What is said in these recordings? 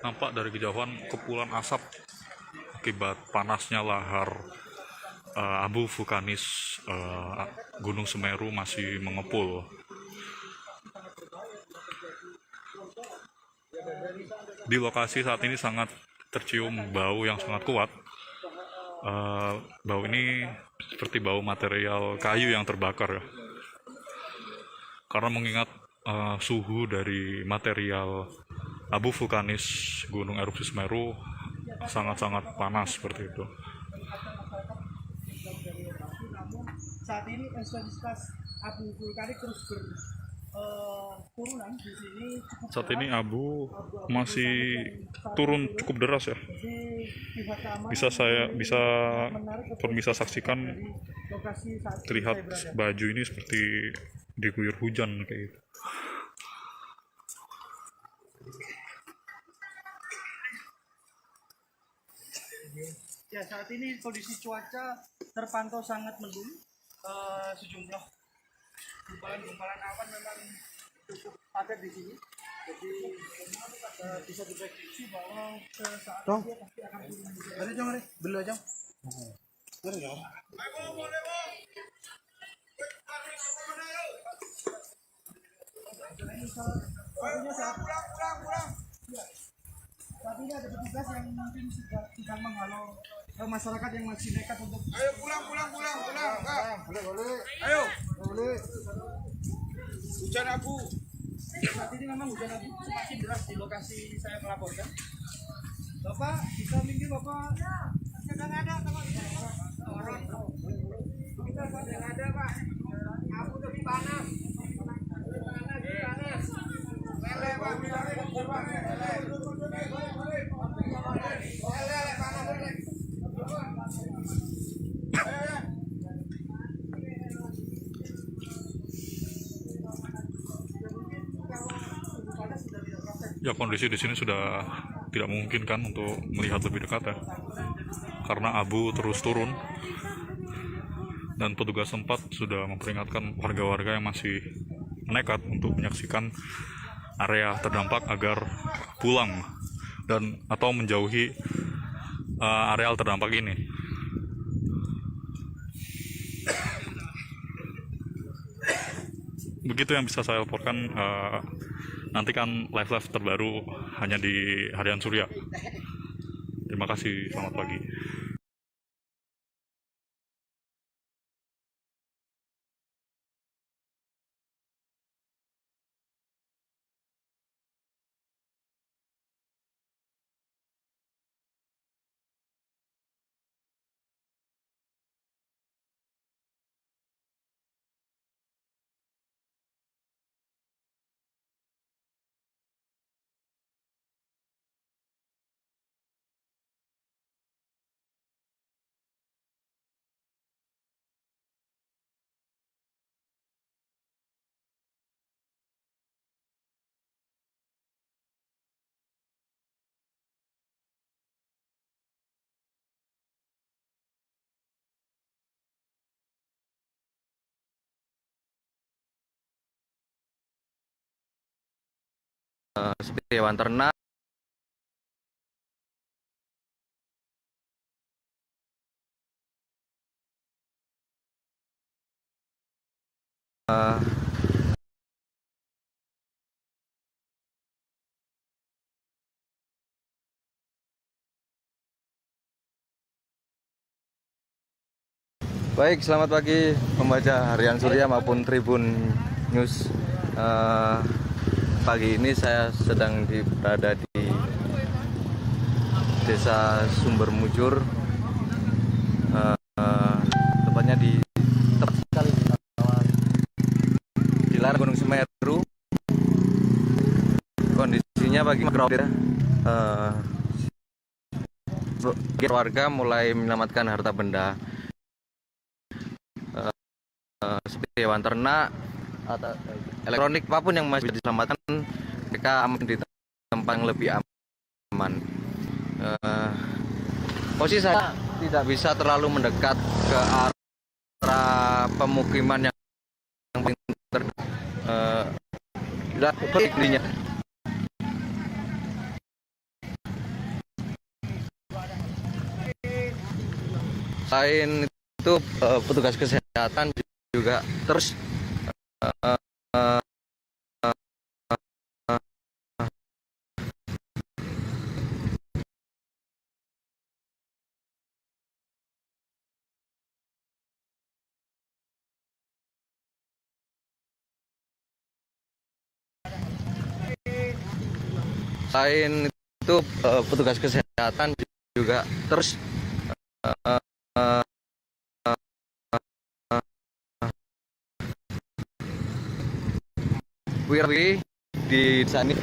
Nampak dari kejauhan kepulan asap akibat panasnya lahar abu vulkanis Gunung Semeru masih mengepul. Di lokasi saat ini sangat tercium bau yang sangat kuat. Bau ini seperti bau material kayu yang terbakar ya. Karena mengingat suhu dari material abu vulkanis Gunung Erupsi Semeru sangat-sangat panas seperti itu. Saat ini intensitas abu vulkanik terus berturunan di sini. Saat ini abu masih turun cukup deras ya. Bisa saksikan terlihat baju ini seperti diguyur hujan kayak gitu. Ya, saat ini kondisi cuaca terpantau sangat mendung. Sejumlah gumpalan awan memang cukup padat di sini. Jadi bisa diprediksi bahwa saat ini pasti akan turun. Ada jam hari, beli aja. Ada jam. Saat ini ada petugas yang mungkin sedang menghalau masyarakat yang masih nekat untuk pulang. Boleh. Ayo. Boleh. Hujan abu. Saat ini memang hujan abu semakin deras di lokasi saya melaporkan. Bapak, bisa minggir Bapak. Sedang ada orang. Kita sedang ada Pak. Abu lebih panas. Lele Pak, Ya, kondisi di sini sudah tidak mungkin kan untuk melihat lebih dekat ya, karena abu terus turun dan petugas tempat sudah memperingatkan warga-warga yang masih nekat untuk menyaksikan area terdampak agar pulang dan atau menjauhi areal terdampak ini. Begitu yang bisa saya laporkan. Nantikan live terbaru hanya di Harian Surya. Terima kasih, selamat pagi. Seperti hewan ternak, baik, selamat pagi pembaca Harian Surya maupun Tribun News. Pagi ini saya sedang berada di Desa Sumber Mujur, tepatnya di tepat sekali di lereng Gunung Semeru. Kondisinya bagi crowded, warga mulai menyelamatkan harta benda seperti hewan ternak atau elektronik, apapun yang masih diselamatkan, mereka aman di tempat yang lebih aman. Posisi saya tidak bisa terlalu mendekat ke arah pemukiman yang paling terdekat. sudah klik dirinya. Selain itu petugas kesehatan juga terus selain itu petugas kesehatan juga terus Wirwi di sana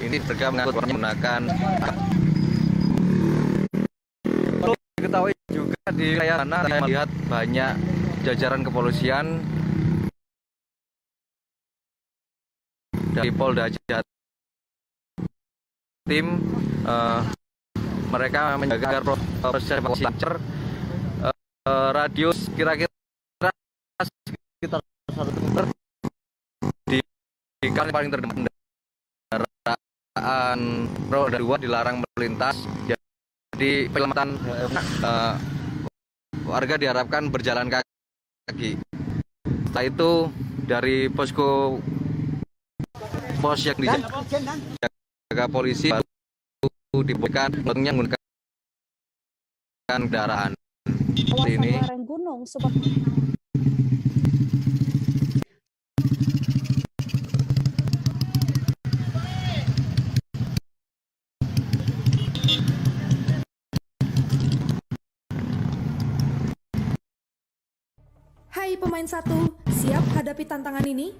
ini mereka menggunakan. Perlu diketahui juga di wilayah sana saya melihat banyak jajaran kepolisian dari Polda Jatim, mereka menjaga proses evakuasi lancar. Radius kira-kira sekitar 1 meter di kali paling terdepan kendaraan roda 2 dilarang melintas. Jadi penyelamatan warga diharapkan berjalan kaki. Setelah itu dari pos yang dijaga polisi baru diberikan menggunakan kendaraan ini. Lereng gunung seperti Hai pemain satu, siap hadapi tantangan ini?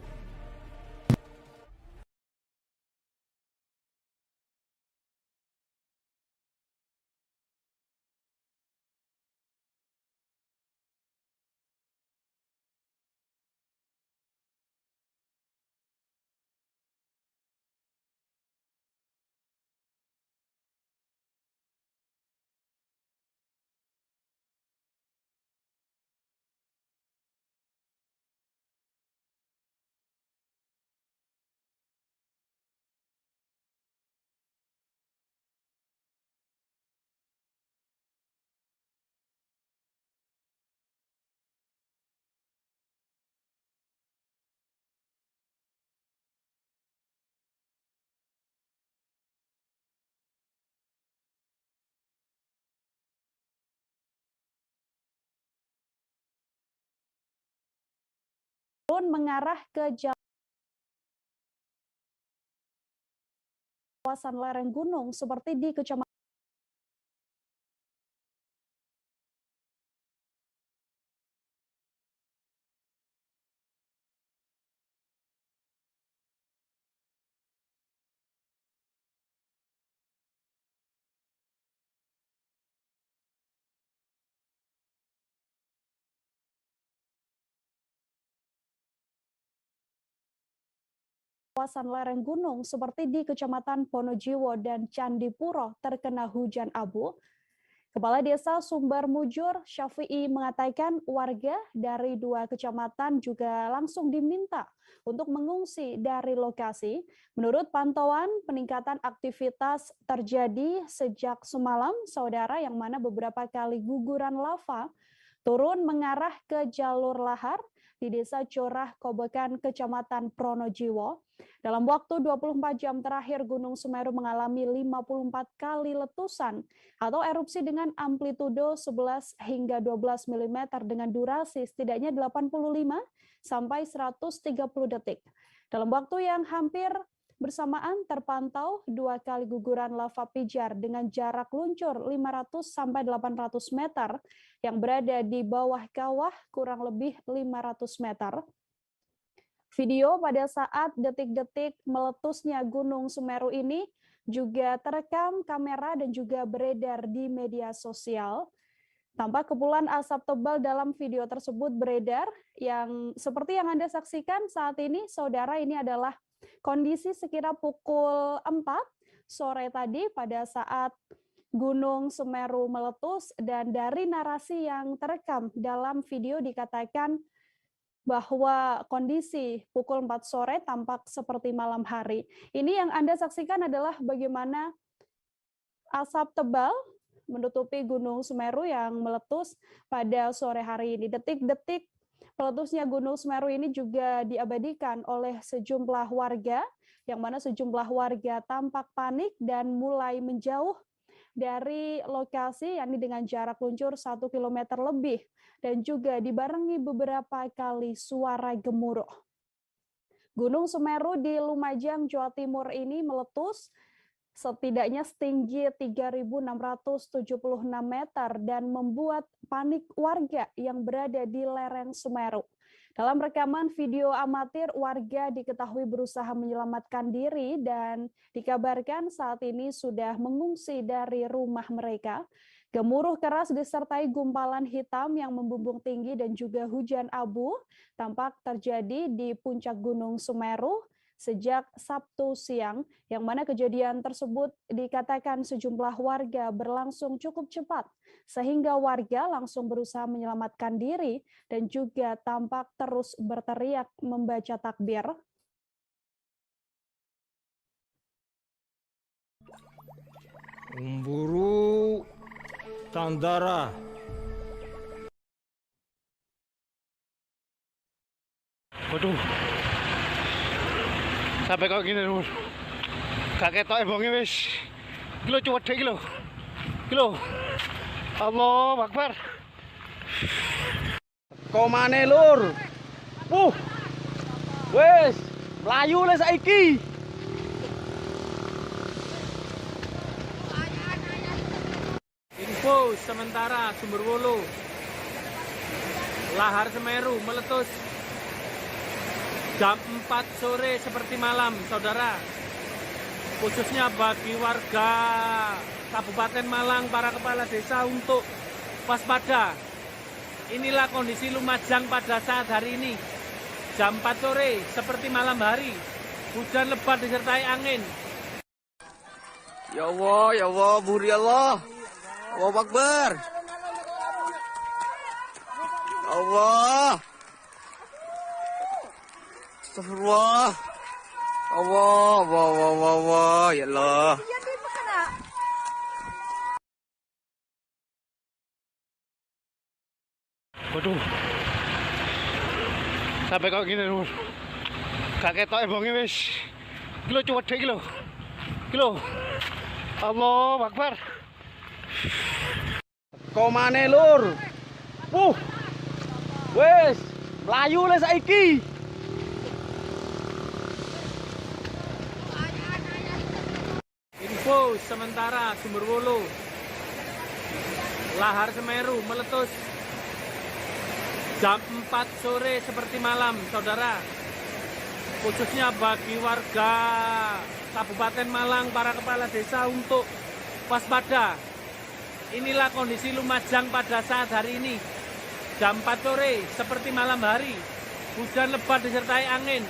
mengarah ke kawasan lereng gunung seperti di Kecamatan Ponojiwo dan Candipuro terkena hujan abu. Kepala Desa Sumber Mujur Syafi'i mengatakan warga dari 2 kecamatan juga langsung diminta untuk mengungsi dari lokasi. Menurut pantauan, peningkatan aktivitas terjadi sejak semalam, saudara, yang mana beberapa kali guguran lava turun mengarah ke jalur lahar di Desa Corah Kobokan, Kecamatan Pronojiwo. Dalam waktu 24 jam terakhir, Gunung Semeru mengalami 54 kali letusan atau erupsi dengan amplitudo 11 hingga 12 mm dengan durasi setidaknya 85 sampai 130 detik. Dalam waktu yang hampir bersamaan terpantau 2 kali guguran lava pijar dengan jarak luncur 500 sampai 800 meter yang berada di bawah kawah kurang lebih 500 meter. Video pada saat detik-detik meletusnya Gunung Semeru ini juga terekam kamera dan juga beredar di media sosial. Tampak kepulan asap tebal dalam video tersebut beredar yang seperti yang Anda saksikan saat ini, saudara, ini adalah kondisi sekira pukul 4 sore tadi pada saat Gunung Semeru meletus, dan dari narasi yang terekam dalam video dikatakan bahwa kondisi pukul 4 sore tampak seperti malam hari. Ini yang Anda saksikan adalah bagaimana asap tebal menutupi Gunung Semeru yang meletus pada sore hari ini. Detik-detik meletusnya Gunung Semeru ini juga diabadikan oleh sejumlah warga, yang mana sejumlah warga tampak panik dan mulai menjauh dari lokasi, yakni dengan jarak luncur 1 km lebih, dan juga dibarengi beberapa kali suara gemuruh. Gunung Semeru di Lumajang, Jawa Timur ini meletus setidaknya setinggi 3.676 meter dan membuat panik warga yang berada di lereng Semeru. Dalam rekaman video amatir, warga diketahui berusaha menyelamatkan diri dan dikabarkan saat ini sudah mengungsi dari rumah mereka. Gemuruh keras disertai gumpalan hitam yang membumbung tinggi dan juga hujan abu tampak terjadi di puncak Gunung Semeru sejak Sabtu siang, yang mana kejadian tersebut dikatakan sejumlah warga berlangsung cukup cepat, sehingga warga langsung berusaha menyelamatkan diri dan juga tampak terus berteriak membaca takbir. Umburu Tandara. Waduh. Sampai kok gini lho. Gak ketok ebonge wis. Iki lho cuwedhe iki lho. Iki lho. Allahu Akbar. Komane lur. Wes, mlayu le saiki. Info sementara Sumberwulu. Lahar Semeru meletus jam 4 sore seperti malam, saudara. Khususnya bagi warga Kabupaten Malang, para kepala desa untuk waspada. Inilah kondisi Lumajang pada saat hari ini. Jam 4 sore seperti malam hari. Hujan lebat disertai angin. Ya Allah, buri Allah. Allahu Akbar. Allah. Astagfirullah. Allah, ya Allah. Waduh. Sampai kok gini lho. Gak ketok ebonge wis. Iki lho cuwedhe iki lho. Iki lho. Allahu Akbar. Komane lur. Wes, mlayu le saiki. Info sementara Sumberwulu. Lahar Semeru meletus jam 4 sore seperti malam, saudara. Khususnya bagi warga Kabupaten Malang, para kepala desa untuk waspada. Inilah kondisi Lumajang pada saat hari ini. Jam 4 sore seperti malam hari. Hujan lebat disertai angin.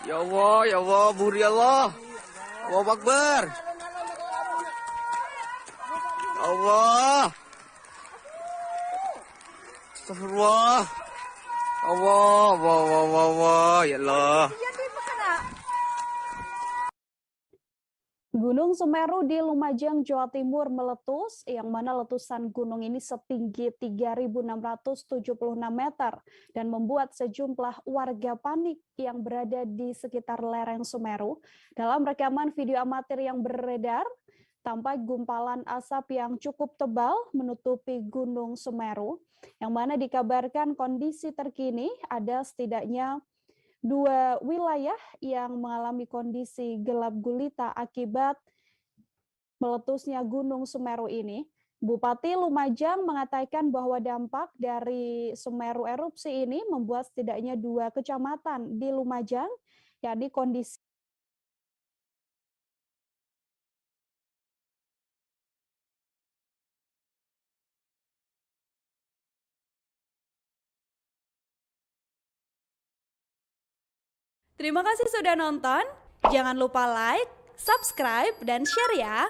Ya Allah, buri Allah. Allahu Akbar. Allah. Astagfirullah. Allah, ya Allah. Gunung Semeru di Lumajang, Jawa Timur meletus, yang mana letusan gunung ini setinggi 3.676 meter dan membuat sejumlah warga panik yang berada di sekitar lereng Semeru. Dalam rekaman video amatir yang beredar, tampak gumpalan asap yang cukup tebal menutupi Gunung Semeru, yang mana dikabarkan kondisi terkini ada setidaknya 2 wilayah yang mengalami kondisi gelap gulita akibat meletusnya Gunung Semeru ini. Bupati Lumajang mengatakan bahwa dampak dari Semeru erupsi ini membuat setidaknya 2 kecamatan di Lumajang, yakni kondisi Terima kasih sudah nonton. Jangan lupa like, subscribe, dan share ya.